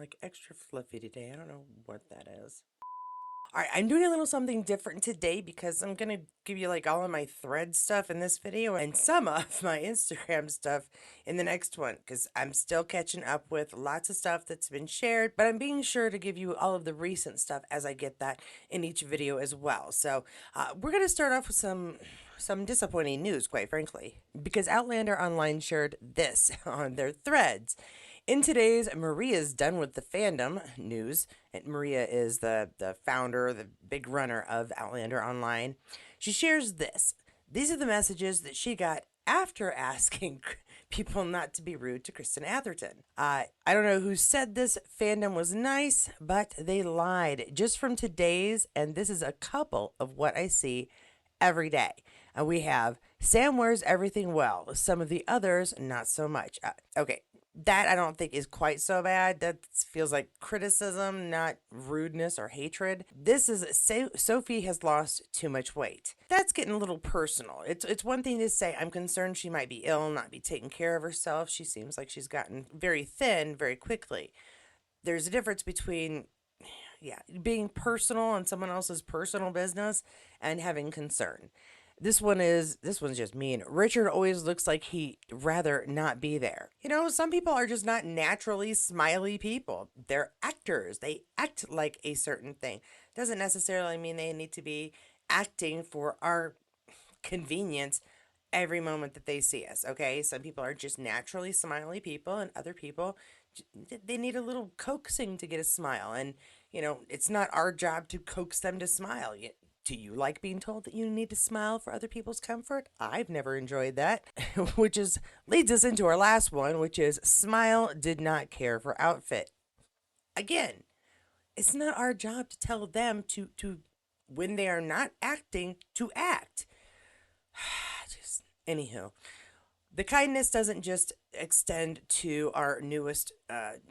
like extra fluffy today. I don't know what that is. All right, I'm doing a little something different today because I'm going to give you like all of my thread stuff in this video and some of my Instagram stuff in the next one because I'm still catching up with lots of stuff that's been shared, but I'm being sure to give you all of the recent stuff as I get that in each video as well. So we're going to start off with some disappointing news, quite frankly, because Outlander Online shared this on their threads. In today's Maria's done with the fandom news, and Maria is the founder, the big runner of Outlander Online. She shares this. These are the messages that she got after asking people not to be rude to Kristen Atherton. I don't know who said this fandom was nice, but they lied. Just from today's, and this is a couple of what I see every day. We have Sam wears everything well. Some of the others, not so much. Okay, that I don't think is quite so bad. That feels like criticism, not rudeness or hatred. This is Sophie has lost too much weight. That's getting a little personal. It's one thing to say I'm concerned she might be ill, not be taking care of herself. She seems like she's gotten very thin very quickly. There's a difference between being personal on someone else's personal business and having concern. This one's just mean. Richard always looks like he'd rather not be there. You know, some people are just not naturally smiley people. They're actors. They act like a certain thing. Doesn't necessarily mean they need to be acting for our convenience every moment that they see us, okay? Some people are just naturally smiley people, and other people, they need a little coaxing to get a smile. And, you know, it's not our job to coax them to smile. Do you like being told that you need to smile for other people's comfort? I've never enjoyed that, which is leads us into our last one, which is Smile did not care for outfit. Again, it's not our job to tell them to when they are not acting to act. Just anywho, the kindness doesn't just extend to our newest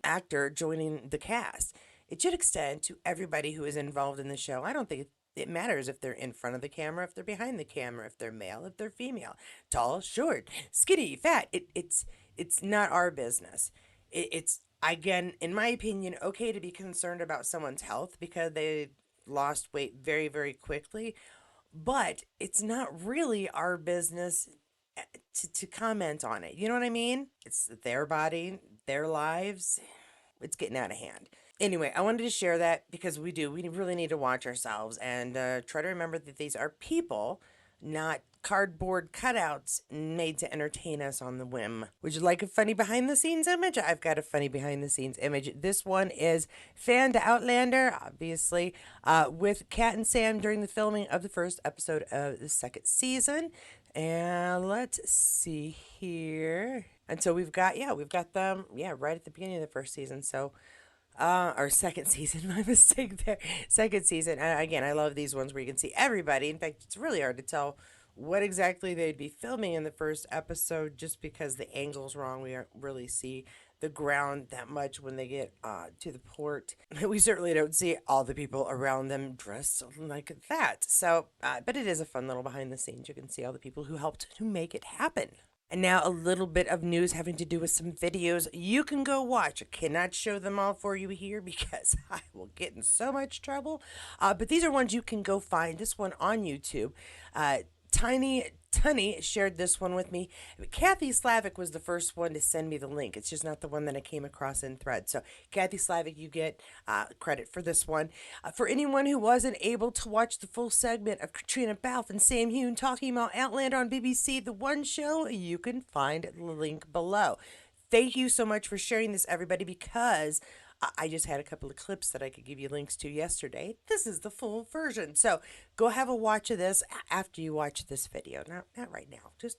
actor joining the cast. It should extend to everybody who is involved in the show. I don't think it matters if they're in front of the camera, if they're behind the camera, if they're male, if they're female, tall, short, skinny, fat. It's not our business. It's again, in my opinion, okay to be concerned about someone's health because they lost weight very, very quickly, but it's not really our business to comment on it. You know what I mean? It's their body, their lives. It's getting out of hand. Anyway, I wanted to share that because we really need to watch ourselves and try to remember that these are people, not cardboard cutouts made to entertain us on the whim. Would you like a funny behind the scenes image? I've got a funny behind the scenes image. This one is Fan to Outlander, obviously, with Kat and Sam during the filming of the first episode of the second season. And let's see here. And so we've got them, right at the beginning of the first season. So or second season, my mistake there. Second season. Again, I love these ones where you can see everybody. In fact, it's really hard to tell what exactly they'd be filming in the first episode just because the angle's wrong. We don't really see the ground that much when they get to the port. We certainly don't see all the people around them dressed like that. So, but it is a fun little behind the scenes. You can see all the people who helped to make it happen. And now a little bit of news having to do with some videos you can go watch. I cannot show them all for you here because I will get in so much trouble. But these are ones you can go find. This one on YouTube. Tunny shared this one with me. Kathy Slavic was the first one to send me the link. It's just not the one that I came across in thread. So Kathy Slavic, you get credit for this one. For anyone who wasn't able to watch the full segment of Caitriona Balfe and Sam Heughan talking about Outlander on BBC, the one show, you can find the link below. Thank you so much for sharing this, everybody, because I just had a couple of clips that I could give you links to yesterday. This is the full version. So go have a watch of this after you watch this video. Not right now. Just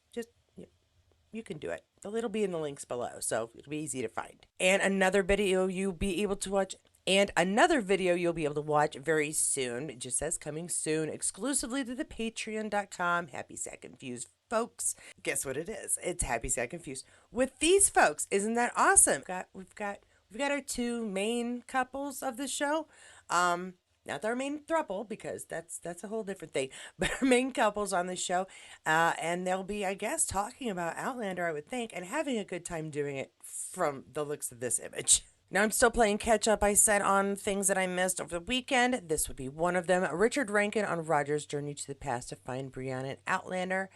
you can do it. It'll be in the links below, so it'll be easy to find. And another video you'll be able to watch. And another video you'll be able to watch very soon. It just says coming soon, exclusively to the patreon.com. Happy Sad Confused folks. Guess what it is? It's Happy Sad Confused with these folks. Isn't that awesome? We've got our two main couples of the show. Not our main throuple, because that's a whole different thing. But our main couples on the show, and they'll be, I guess, talking about Outlander, I would think, and having a good time doing it from the looks of this image. Now I'm still playing catch up. I said on things that I missed over the weekend. This would be one of them. Richard Rankin on Roger's journey to the past to find Brianna in Outlander.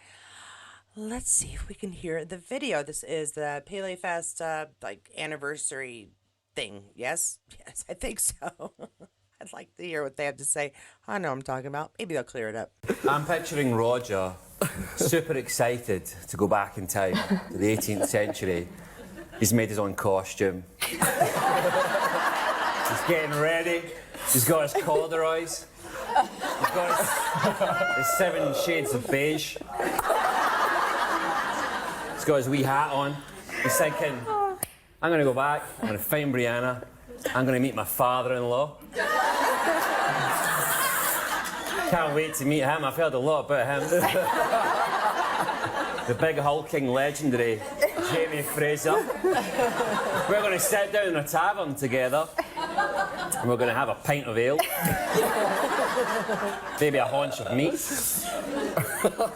Let's see if we can hear the video. This is the PaleyFest like anniversary thing. Yes? Yes, I think so. I'd like to hear what they have to say. I know what I'm talking about. Maybe they'll clear it up. I'm picturing Roger super excited to go back in time to the 18th century. He's made his own costume. He's getting ready. He's got his corduroys. He's got his 7 shades of beige. He's got his wee hat on. He's thinking, I'm going to go back, I'm going to find Brianna, I'm going to meet my father-in-law. Can't wait to meet him. I've heard a lot about him. The big hulking legendary Jamie Fraser. We're going to sit down in a tavern together and we're going to have a pint of ale. Maybe a haunch of meat.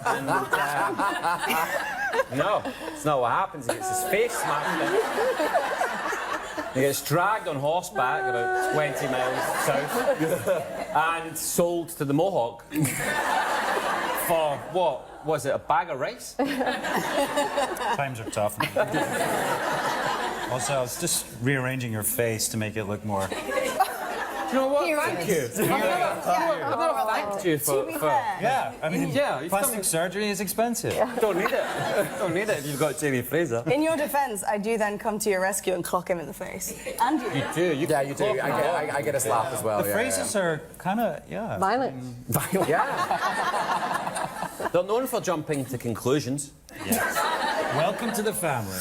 And, no, it's not what happens. He gets his face smashed in. He gets dragged on horseback about 20 miles south and sold to the Mohawk for, what was it, a bag of rice? Times are tough. Also, I was just rearranging your face to make it look more... You know what? Thank you. I've never thanked you for... Yeah, I mean, yeah, plastic surgery is expensive. Don't need it. Don't need it if you've got Jamie Fraser. In your defence, I do then come to your rescue and clock him in the face. And you. You do. Yeah, you do. I get a slap as well. The phrases are kind of, yeah. Violent. Yeah. They're known for jumping to conclusions. Yes. Welcome to the family.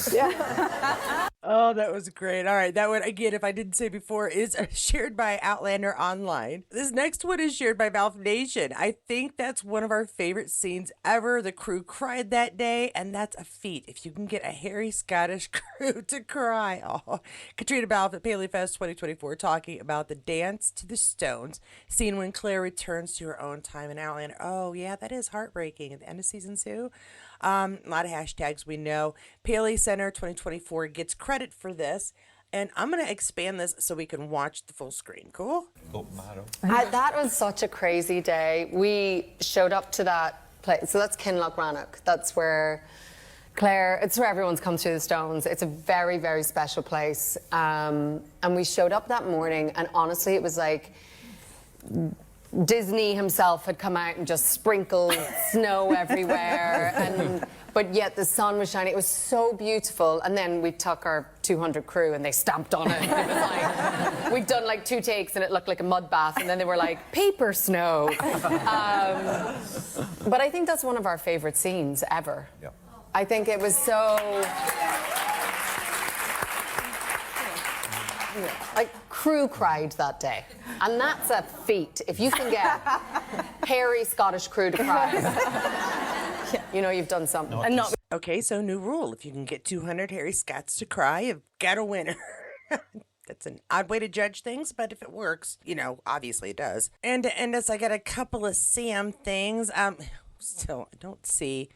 Oh, that was great. All right, that one, again, if I didn't say before, is shared by Outlander Online. This next one is shared by Balfe Nation. I think that's one of our favorite scenes ever. The crew cried that day, and that's a feat. If you can get a hairy Scottish crew to cry. Oh, Caitriona Balfe at PaleyFest 2024 talking about the dance to the Stones scene when Claire returns to her own time in Outlander. Oh, yeah, that is heartbreaking at the end of season 2. A lot of hashtags we know. Paley Center 2024 gets credit for this. And I'm going to expand this so we can watch the full screen. Cool? That was such a crazy day. We showed up to that place. So that's Kinloch Rannoch. That's where Claire, it's where everyone's come through the Stones. It's a very, very special place. And we showed up that morning, and honestly, it was like Disney himself had come out and just sprinkled snow everywhere, but yet the sun was shining. It was so beautiful. And then we took our 200 crew and they stamped on it. It was like, we'd done like 2 takes and it looked like a mud bath, and then they were like, paper snow. But I think that's one of our favourite scenes ever. Yeah. I think it was so... Like, crew cried that day. And that's a feat. If you can get hairy Scottish crew to cry, you know you've done something. And not... Okay, so new rule. If you can get 200 hairy Scots to cry, you've got a winner. That's an odd way to judge things, but if it works, you know, obviously it does. And to end us, I got a couple of Sam things. Still, I don't see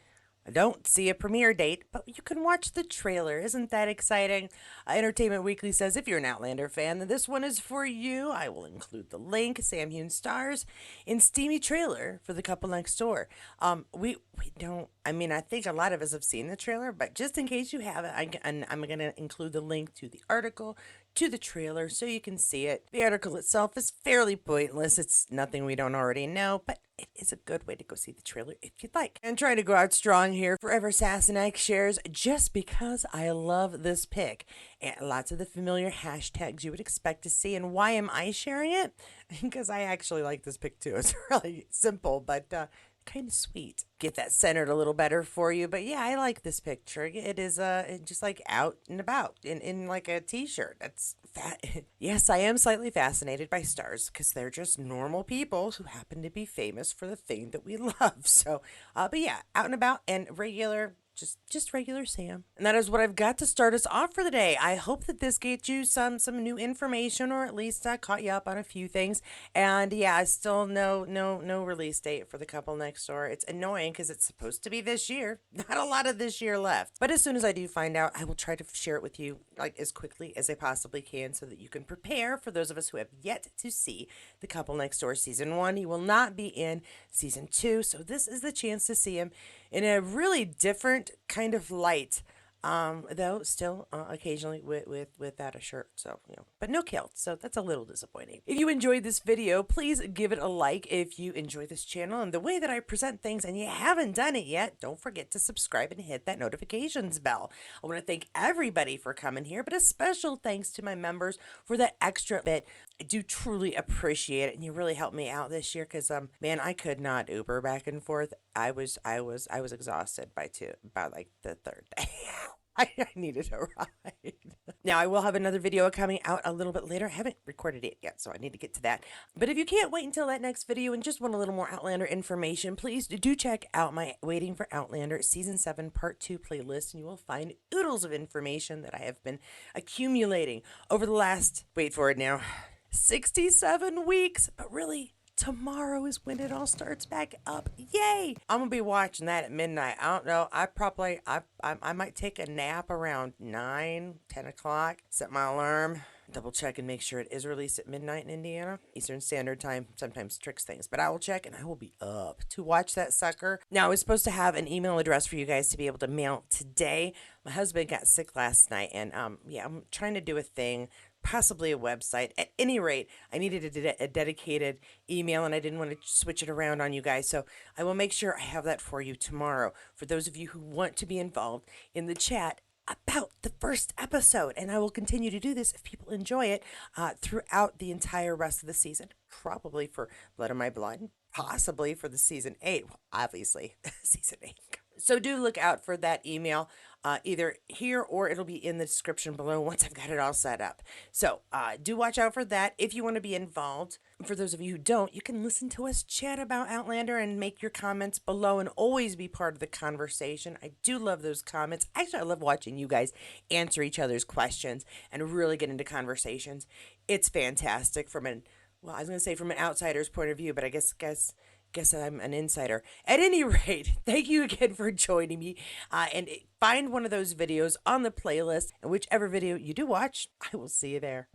a premiere date, but you can watch the trailer. Isn't that exciting? Entertainment Weekly says, if you're an Outlander fan, then this one is for you. I will include the link. Sam Heughan stars in steamy trailer for The Couple Next Door. We don't, I mean, I think a lot of us have seen the trailer, but just in case you haven't, I'm going to include the link to the article, to the trailer, so you can see it. The article itself is fairly pointless. It's nothing we don't already know, but it is a good way to go see the trailer if you'd like. And trying to go out strong here, Forever Sassenach shares just because I love this pick. And lots of the familiar hashtags you would expect to see. And why am I sharing it? Because I actually like this pick too. It's really simple, but kind of sweet. Get that centered a little better for you. But yeah, I like this picture. It is just like out and about in like a t-shirt. That's fat. Yes, I am slightly fascinated by stars because they're just normal people who happen to be famous for the thing that we love. So, but yeah, out and about and regular just regular Sam. And that is what I've got to start us off for the day. I hope that this gets you some new information, or at least caught you up on a few things. And yeah, still no release date for The Couple Next Door. It's annoying because it's supposed to be this year. Not a lot of this year left. But as soon as I do find out, I will try to share it with you like as quickly as I possibly can, so that you can prepare. For those of us who have yet to see The Couple Next Door season 1, he will not be in season 2, so this is the chance to see him in a really different kind of light, though still occasionally without a shirt, so but no kilt, so that's a little disappointing. If you enjoyed this video, please give it a like. If you enjoy this channel and the way that I present things and you haven't done it yet, don't forget to subscribe and hit that notifications bell. I want to thank everybody for coming here, but a special thanks to my members for that extra bit. I do truly appreciate it, and you really helped me out this year, because man, I could not Uber back and forth. I was exhausted by like the third day. I needed a ride. Now, I will have another video coming out a little bit later. I haven't recorded it yet, so I need to get to that. But if you can't wait until that next video and just want a little more Outlander information, please do check out my Waiting for Outlander Season 7 Part 2 playlist, and you will find oodles of information that I have been accumulating over the last, wait for it now, 67 weeks. But really, tomorrow is when it all starts back up. Yay! I'm gonna be watching that at midnight. I don't know. I might take a nap around 9-10 o'clock. Set my alarm. Double check and make sure it is released at midnight in Indiana. Eastern Standard Time sometimes tricks things, but I will check, and I will be up to watch that sucker. Now, I was supposed to have an email address for you guys to be able to mail today. My husband got sick last night, and yeah, I'm trying to do a thing, possibly a website. At any rate, I needed a dedicated email, and I didn't want to switch it around on you guys, so I will make sure I have that for you tomorrow. For those of you who want to be involved in the chat about the first episode, and I will continue to do this if people enjoy it throughout the entire rest of the season, probably for Blood of My Blood, possibly for the season 8, well, obviously season 8. So do look out for that email, either here or it'll be in the description below once I've got it all set up. So do watch out for that if you want to be involved. For those of you who don't, you can listen to us chat about Outlander and make your comments below and always be part of the conversation. I do love those comments. Actually, I love watching you guys answer each other's questions and really get into conversations. It's fantastic from an, well, I was going to say from an outsider's point of view, but I guess I'm an insider. At any rate, thank you again for joining me. And find one of those videos on the playlist, and whichever video you do watch, I will see you there.